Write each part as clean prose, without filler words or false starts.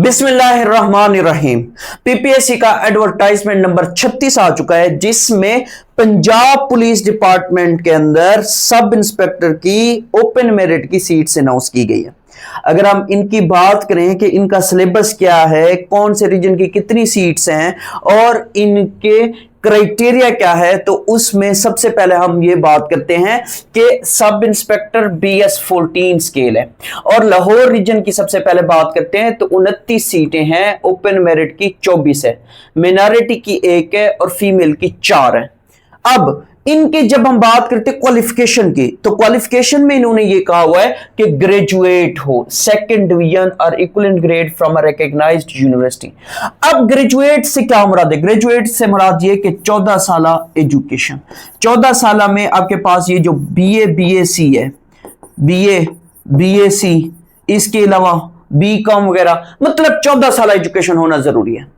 बिस्मिल्लाहिर्रहमानिर्रहीम। पीपीएससी का advertisement number 36 आ चुका है, जिसमें पंजाब पुलिस डिपार्टमेंट के अंदर सब इंस्पेक्टर की ओपन मेरिट की सीट्स अनाउंस की गई है। अगर हम इनकी बात करें कि इनका सिलेबस क्या है, कौन से रीजन की कितनी सीट्स हैं और इनके क्राइटेरिया क्या है, तो उसमें सबसे पहले हम ये बात करते हैं कि सब इंस्पेक्टर BS14 स्केल है और लाहौर रीजन की सबसे पहले बात करते हैं तो 29 सीटें हैं, ओपन मेरिट की 24 है, मिनॉरिटी की 1 है और फीमेल की 4 है। अब इनके जब हम बात करते हैं क्वालिफिकेशन की, तो क्वालिफिकेशन में इन्होंने ये कहा हुआ है कि ग्रेजुएट हो, सेकंड डिवीजन और equivalent grade from a recognised university. अब ग्रेजुएट से क्या मुराद है? ग्रेजुएट से मुराद ये कि 14 साल एजुकेशन, 14 साल में आपके पास ये जो BA BAC है, BA BAC, इसके अलावा BCom वगैरह, मतलब 14 साल एजुकेशन होना जरूरी है।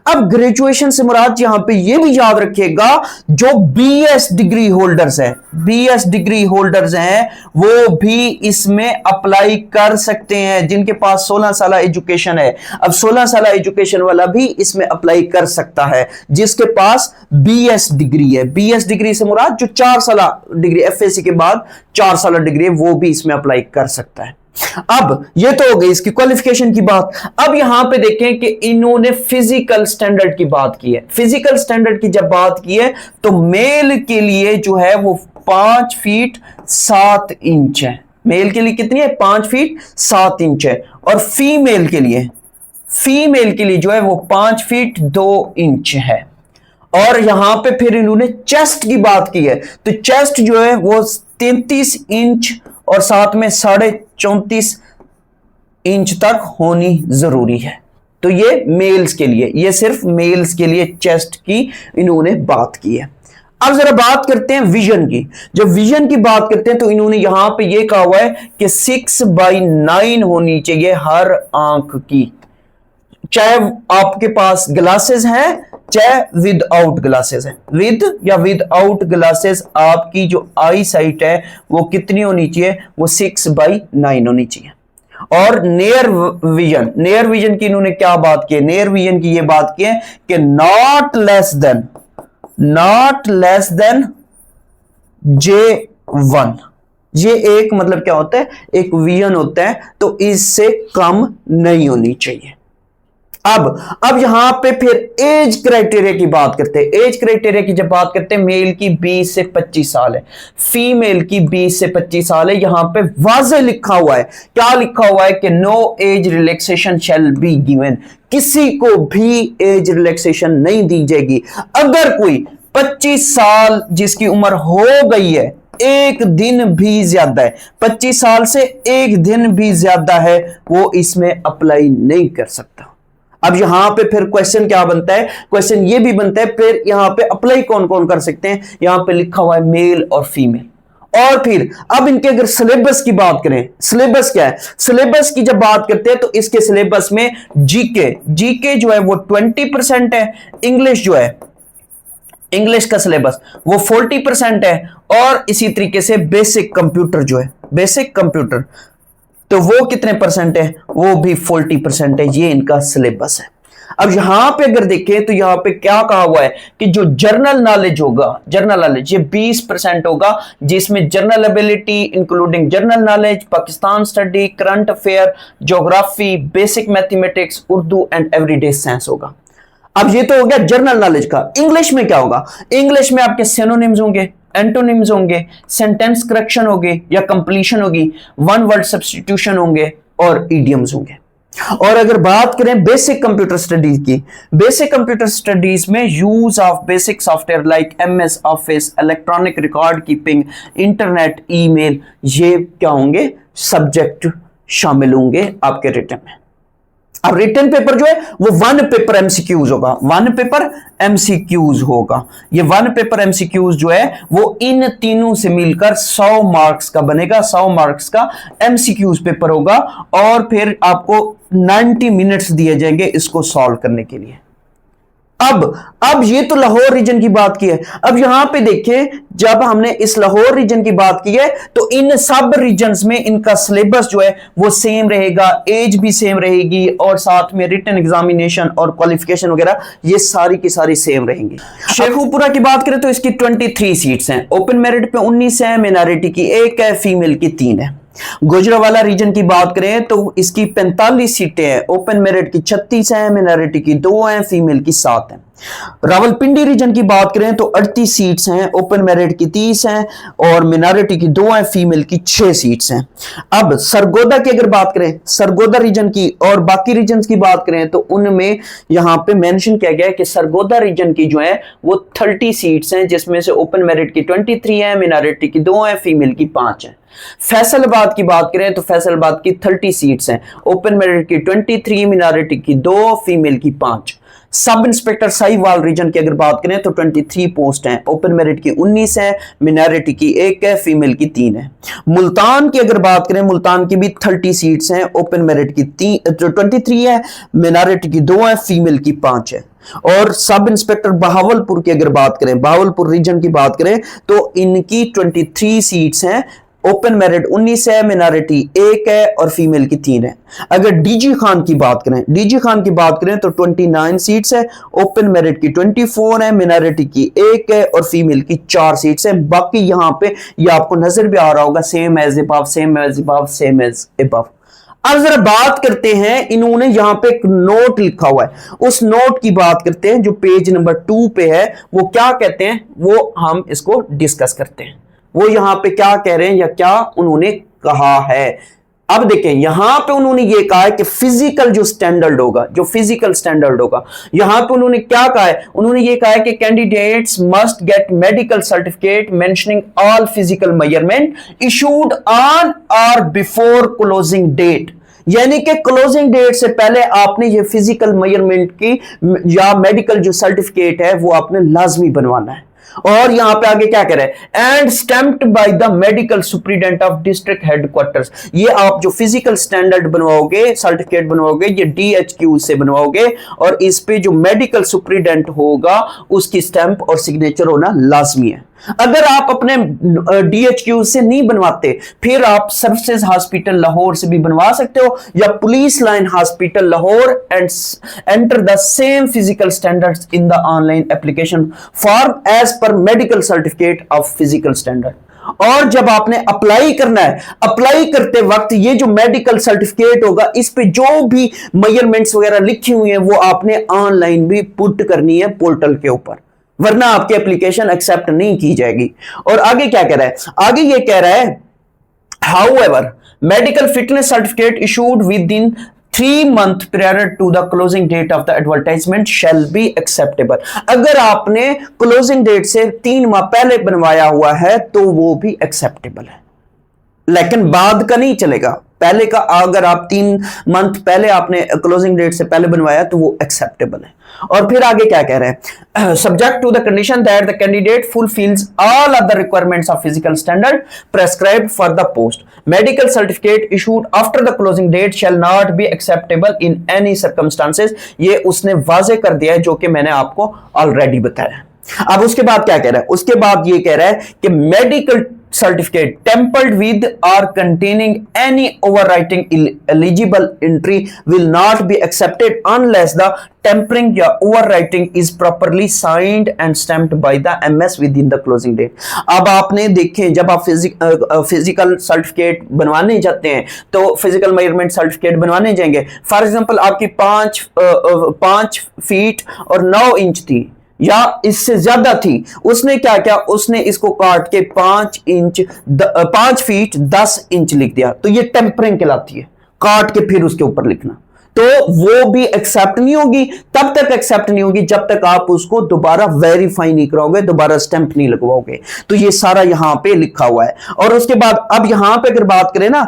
अब ग्रेजुएशन से मुराद यहां पे ये भी याद रखिएगा, जो BS डिग्री होल्डर्स हैं, BS डिग्री होल्डर्स हैं, वो भी इसमें अप्लाई कर सकते हैं, जिनके पास 16 साल एजुकेशन है। अब 16 साल एजुकेशन वाला भी इसमें अप्लाई कर सकता है जिसके पास BS डिग्री है। BS डिग्री से मुराद जो 4 साल डिग्री, FAC के बाद 4 साल डिग्री है, वो भी इसमें अप्लाई कर सकता है। अब ये तो हो गई इसकी क्वालिफिकेशन की बात। अब यहां पे देखें कि इन्होंने फिजिकल स्टैंडर्ड की बात की है। फिजिकल स्टैंडर्ड की जब बात की है तो मेल के लिए जो है वो 5 फीट 7 इंच है। मेल के लिए कितनी है? 5 फीट 7 इंच है। और फीमेल के लिए जो है वो 5 फीट 2 इंच है। और यहां पे फिर इन्होंने चेस्ट की बात की है, तो चेस्ट जो है वो 33 इंच और साथ में 34.5 इंच तक होनी जरूरी है। तो ये मेल्स के लिए, ये सिर्फ मेल्स के लिए चेस्ट की इन्होंने बात की है। अब जरा बात करते हैं विजन की। जब विजन की बात करते हैं तो इन्होंने यहां पे ये कहा हुआ है कि 6/9 होनी चाहिए हर आंख की, चाहे आपके पास ग्लासेस हैं चाहे विदाउट ग्लासेस है। विद या विदाउट ग्लासेस आपकी जो आई साइट है वो कितनी होनी चाहिए? वो 6/9 होनी चाहिए। और नियर विजन की इन्होंने क्या बात की है? नियर विजन की ये बात की है कि नॉट लेस देन J1। ये एक मतलब क्या होता है? एक विजन होता है, तो इससे कम नहीं होनी चाहिए। अब यहां पे फिर एज क्राइटेरिया की बात करते हैं। एज क्राइटेरिया की जब बात करते हैं, मेल की 20 से 25 साल है, फीमेल की 20 से 25 साल है। यहां पे वाज़े लिखा हुआ है, क्या लिखा हुआ है कि no age relaxation shall be given. किसी को भी एज रिलैक्सेशन नहीं दी जाएगी। अगर कोई 25 साल जिसकी उम्र हो गई है, एक दिन भी ज्यादा है, 25 साल से एक दिन भी ज्यादा है, वो इसमें अप्लाई नहीं कर सकता। अब यहां पे फिर क्वेश्चन क्या बनता है? क्वेश्चन ये भी बनता है फिर यहां पे अप्लाई कौन कौन कर सकते हैं? यहां पे लिखा हुआ है मेल और फीमेल। और फिर अब इनके अगर सिलेबस की बात करें, सिलेबस क्या है? सिलेबस की जब बात करते हैं तो इसके सिलेबस में जीके जो है वो 20% है, इंग्लिश जो है, इंग्लिश का सिलेबस वो 40% है, और इसी तरीके से बेसिक कंप्यूटर जो है, बेसिक कंप्यूटर, तो वो कितने परसेंट है? वो भी 40% है। ये इनका सिलेबस है। अब यहां पे अगर देखें तो यहां पे क्या कहा हुआ है कि जो जर्नल नॉलेज होगा, जर्नल नॉलेज ये 20% होगा, जिसमें journal ability including general knowledge, Pakistan study, current affair, geography, basic mathematics, Urdu and everyday science होगा। अब ये तो हो गया जर्नल नॉलेज का। इंग्लिश में क्या होगा? इंग्लिश में आपके सिनोनिम्स होंगे, एंटोनिम्स होंगे, सेंटेंस करेक्शन होगी या कंप्लीशन होगी, वन वर्ड सब्स्टिट्यूशन होंगे और इडियम्स होंगे। और अगर बात करें बेसिक कंप्यूटर स्टडीज की, बेसिक कंप्यूटर स्टडीज में use of basic software like MS office, electronic record keeping, internet, email, ये क्या होंगे? सब्जेक्ट शामिल होंगे आपके रिटन में। अब रिटन पेपर जो है वो 1 पेपर MCQs होगा, 1 पेपर MCQs होगा। ये 1 पेपर MCQs जो है वो इन तीनों से मिलकर 100 मार्क्स का बनेगा, 100 मार्क्स का MCQs पेपर होगा। और फिर आपको 90 मिनट्स दिए जाएंगे इसको सॉल्व करने के लिए। अब ये तो लाहौर रीजन की बात की है। अब यहां पे देखें, जब हमने इस लाहौर रीजन की बात की है तो इन सब रीजन्स में इनका सिलेबस जो है वो सेम रहेगा, एज भी सेम रहेगी और साथ में रिटन एग्जामिनेशन और क्वालिफिकेशन वगैरह ये सारी की सारी सेम रहेंगी। शेखुपुरा की बात करें तो इसकी 23 सीट्स हैं, ओपन मेरिट पे 19 है, मिनॉरिटी की 1 है, फीमेल की 3 है। गुजरांवाला रीजन की बात करें तो इसकी 45 सीटें हैं, ओपन मेरिट की 36 हैं, मिनॉरिटी की 2 हैं, फीमेल की 7 हैं। रावलपिंडी रीजन की बात करें तो 38 सीट्स हैं, ओपन मेरिट की 30 हैं और मिनॉरिटी की 2 हैं, फीमेल की 6 सीट्स हैं। अब सरगोदा की अगर बात करें, सरगोदा रीजन की और बाकी रीजन की बात करें तो उनमें यहां पे मेंशन किया गया है कि सरगोदा रीजन की जो है वो 30 सीट्स हैं, जिसमें से ओपन मेरिट की 23 है, मिनॉरिटी की 2 है, फीमेल की 5 है। फैसलाबाद की बात करें तो फैसलाबाद की 30 सीट्स हैं, ओपन मेरिट की 23, मिनॉरिटी की 2, फीमेल की 5। सब इंस्पेक्टर साहिवाल रीजन की अगर बात करें तो 23 पोस्ट हैं, ओपन मेरिट की 19 है, मिनॉरिटी की 1 है, फीमेल की 3 है। मुल्तान की अगर बात करें, मुल्तान की भी 30 सीट्स हैं, ओपन मेरिट की 23 है, मिनॉरिटी की 2 है, फीमेल की 5 है। और सब इंस्पेक्टर बहावलपुर की अगर बात करें, बहावलपुर रीजन की बात करें तो इनकी 23 सीट्स हैं, ओपन मेरिट 19 है, मिनॉरिटी 1 है और फीमेल की 3 है। अगर डीजी खान की बात करें, डीजी खान की बात करें तो 29 सीट्स है, ओपन मेरिट की 24 है, मिनॉरिटी की 1 है और फीमेल की 4 सीट्स है। बाकी यहां पे ये आपको नजर भी आ रहा होगा, same as above, same as above, same as above. अब जरा बात करते हैं, इन्होंने यहां पे एक नोट लिखा हुआ है, उस नोट की बात करते हैं जो पेज नंबर 2 पे है। वो क्या कहते हैं वो हम इसको डिस्कस करते हैं, वो यहां पे क्या कह रहे हैं या क्या उन्होंने कहा है। अब देखें, यहां पे उन्होंने ये कहा है कि फिजिकल जो स्टैंडर्ड होगा, जो फिजिकल स्टैंडर्ड होगा, यहां पे उन्होंने क्या कहा है, उन्होंने ये कहा है कि candidates must get medical certificate mentioning all physical measurement issued on और बिफोर क्लोजिंग डेट। यानी कि क्लोजिंग डेट से पहले आपने ये फिजिकल मेजरमेंट की या मेडिकल जो सर्टिफिकेट है वो आपने लाजमी बनवाना है। और यहां पे आगे क्या कह रहा है, and stamped by the medical superintendent of district headquarters. ये आप जो फिजिकल स्टैंडर्ड बनवाओगे, सर्टिफिकेट बनवाओगे, ये DHQ से बनवाओगे और इस पे जो मेडिकल सुप्रीडेंट होगा उसकी स्टैंप और सिग्नेचर होना लाजमी है। अगर आप अपने DHQ से नहीं बनवाते फिर आप सर्विसेज हॉस्पिटल लाहौर से भी बनवा सकते हो या police line hospital Lahore and enter the same physical standards in the online application form as per medical certificate of physical standard. और जब आपने अप्लाई करना है, अप्लाई करते वक्त ये जो मेडिकल सर्टिफिकेट होगा इस पे जो भी मेजरमेंट्स वगैरह लिखी हुई है वो आपने ऑनलाइन भी पुट करनी है पोर्टल के ऊपर, वरना आपकी एप्लीकेशन एक्सेप्ट नहीं की जाएगी। और आगे क्या कह रहा है, आगे ये कह रहा है however medical fitness certificate issued with in 3 months prior to the closing date of the advertisement shall be acceptable। अगर आपने क्लोजिंग डेट से 3 माह पहले बनवाया हुआ है तो वो भी एक्सेप्टेबल है, लेकिन बाद का नहीं चलेगा। पहले का अगर आप 3 मंथ पहले आपने क्लोजिंग डेट से पहले बनवाया तो वो एक्सेप्टेबल है। और फिर आगे क्या कह रहे हैं, subject to the condition that the candidate fulfils all other requirements of physical standard prescribed for the post, medical certificate issued after the closing date shall not be acceptable in any circumstances. ये उसने वाजे कर दिया है जो कि मैंने आपको ऑलरेडी बताया। अब उसके बाद क्या कह रहा है, उसके बाद ये कह रहा है कि medical certificate tempered with or containing any overwriting illegible entry will not be accepted unless the tempering या overwriting is properly signed and stamped by the MS within the closing date। अब आपने देखें, जब आप फिजिकल सर्टिफिकेट बनवाने जाते हैं तो फिजिकल मेजरमेंट सर्टिफिकेट बनवाने जाएंगे, फॉर एग्जांपल आपकी 5 फीट और 9 इंच थी या इससे ज्यादा थी, उसने क्या किया, उसने इसको काट के 5 फीट 10 इंच लिख दिया, तो ये टेम्परिंग कहलाती है, काट के फिर उसके ऊपर लिखना। तो वो भी एक्सेप्ट नहीं होगी, तब तक एक्सेप्ट नहीं होगी जब तक आप उसको दोबारा वेरीफाई नहीं कराओगे, दोबारा स्टैंप नहीं लगवाओगे। तो ये सारा यहां पे लिखा हुआ है। और उसके बाद अब यहां पे अगर बात करें ना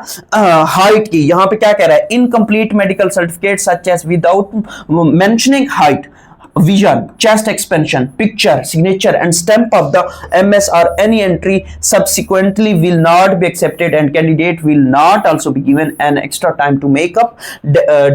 हाइट की, यहां पे क्या कह रहा है, incomplete medical certificate such as without mentioning height vision, chest expansion, picture, signature and stamp of the MS or any entry subsequently will not be accepted and candidate will not also be given an extra time to make up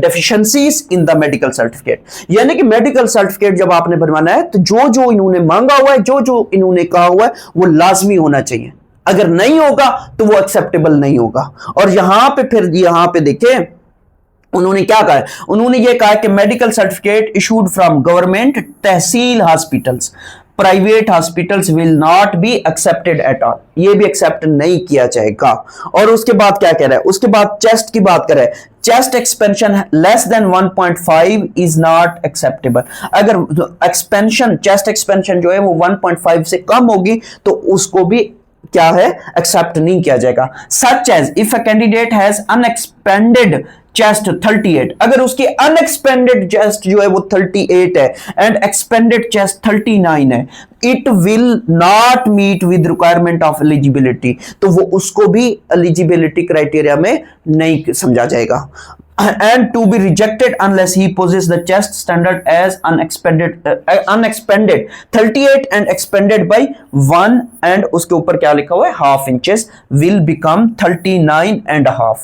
deficiencies in the medical certificate। यानी कि medical certificate जब आपने बनवाना है तो जो जो इन्होंने मांगा हुआ है, जो जो इन्होंने कहा हुआ है वो लाजमी होना चाहिए, अगर नहीं होगा तो वो एक्सेप्टेबल नहीं होगा। और यहां पे फिर यहां पे देखें उन्होंने क्या कहा है, उन्होंने ये कहा कि medical certificate issued from government tehsil hospitals, private hospitals will not be accepted at all, ये भी एक्सेप्ट नहीं किया जाएगा। और उसके बाद क्या कह रहा है, उसके बाद चेस्ट की बात कर रहा है, chest expansion less than 1.5 is not acceptable. अगर एक्सपेंशन चेस्ट एक्सपेंशन जो है वो 1.5 से कम होगी तो उसको भी क्या है, एक्सेप्ट नहीं किया जाएगा। Such as if a candidate has unexpended chest 38, अगर उसकी अनएक्सपेंडेड चेस्ट जो है वो 38 है एंड एक्सपेंडेड चेस्ट 39 है, it will not meet with requirement of eligibility, तो वो उसको भी एलिजिबिलिटी क्राइटेरिया में नहीं समझा जाएगा। And to be rejected unless he possesses the chest standard as unexpended 38 and expanded by 1 and उसके ऊपर क्या लिखा हुआ है, half inches will become 39 and a half।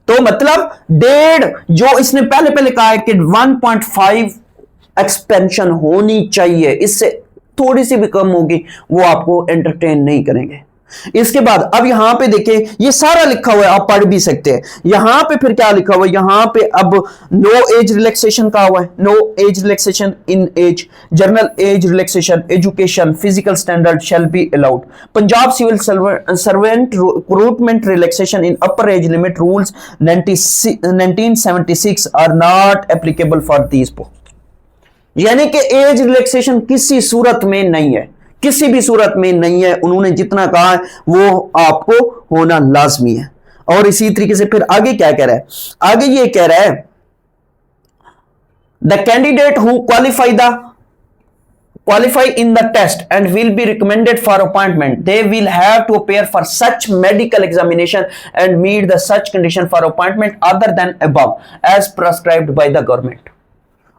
तो मतलब डेढ़, जो इसने पहले पहले कहा है कि 1.5 एक्सपेंशन होनी चाहिए, इससे थोड़ी सी भी कम होगी वो आपको एंटरटेन नहीं करेंगे। इसके बाद अब यहां पे देखिए ये सारा लिखा हुआ है, आप पढ़ भी सकते हैं। यहां पे फिर क्या लिखा हुआ है, यहां पे अब नो एज रिलैक्सेशन का हुआ है, no age relaxation in age, general age relaxation, education, physical standard shall be allowed. Punjab civil servant recruitment relaxation in upper age limit rules 1976 are not applicable for these post. यानी कि age relaxation किसी सूरत में नहीं है, किसी भी सूरत में नहीं है। उन्होंने जितना कहा है वो आपको होना लाजमी है। और इसी तरीके से फिर आगे क्या कह रहा है, आगे ये कह रहा है the candidate who qualify in the test and will be recommended for appointment, they will have to appear for such medical examination and meet the such condition for appointment other than above as prescribed by the government।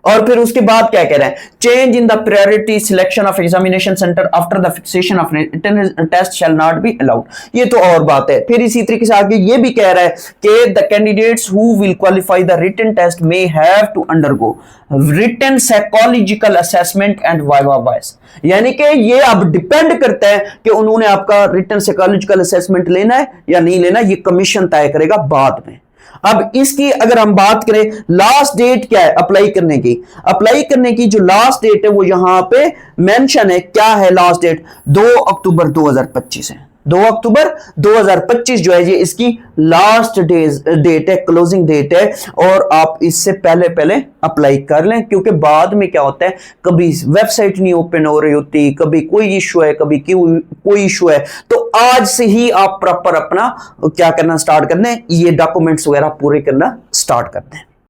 और फिर उसके बाद क्या कह रहे हैं, change in the priority selection of examination centre after the fixation of written test shall not be allowed. ये तो और बात है। फिर इसी तरीके से आगे ये भी कह रहा है कि the candidates who will qualify the written test may have to undergo written psychological assessment and viva voce. यानी कि ये अब डिपेंड करता है कि उन्होंने आपका रिटन साइकोलॉजिकल असेसमेंट लेना है या नहीं लेना, ये कमीशन तय करेगा बाद में। अब इसकी अगर हम बात करें, लास्ट डेट क्या है अप्लाई करने की, अप्लाई करने की जो लास्ट डेट है वो यहां पे मेंशन है। क्या है लास्ट डेट, 2 अक्टूबर 2025 है। 2 अक्टूबर 2025 जो है ये इसकी लास्ट डेट है, क्लोजिंग डेट है। और आप इससे पहले पहले अप्लाई कर लें, क्योंकि बाद में क्या होता है, कभी वेबसाइट नहीं ओपन हो रही होती, कभी कोई इशू है, कभी कोई इशू है। तो आज से ही आप प्रॉपर अपना क्या करना स्टार्ट कर दें, ये डॉक्यूमेंट्स वगैरह पूरे करना स्टार्ट कर दें।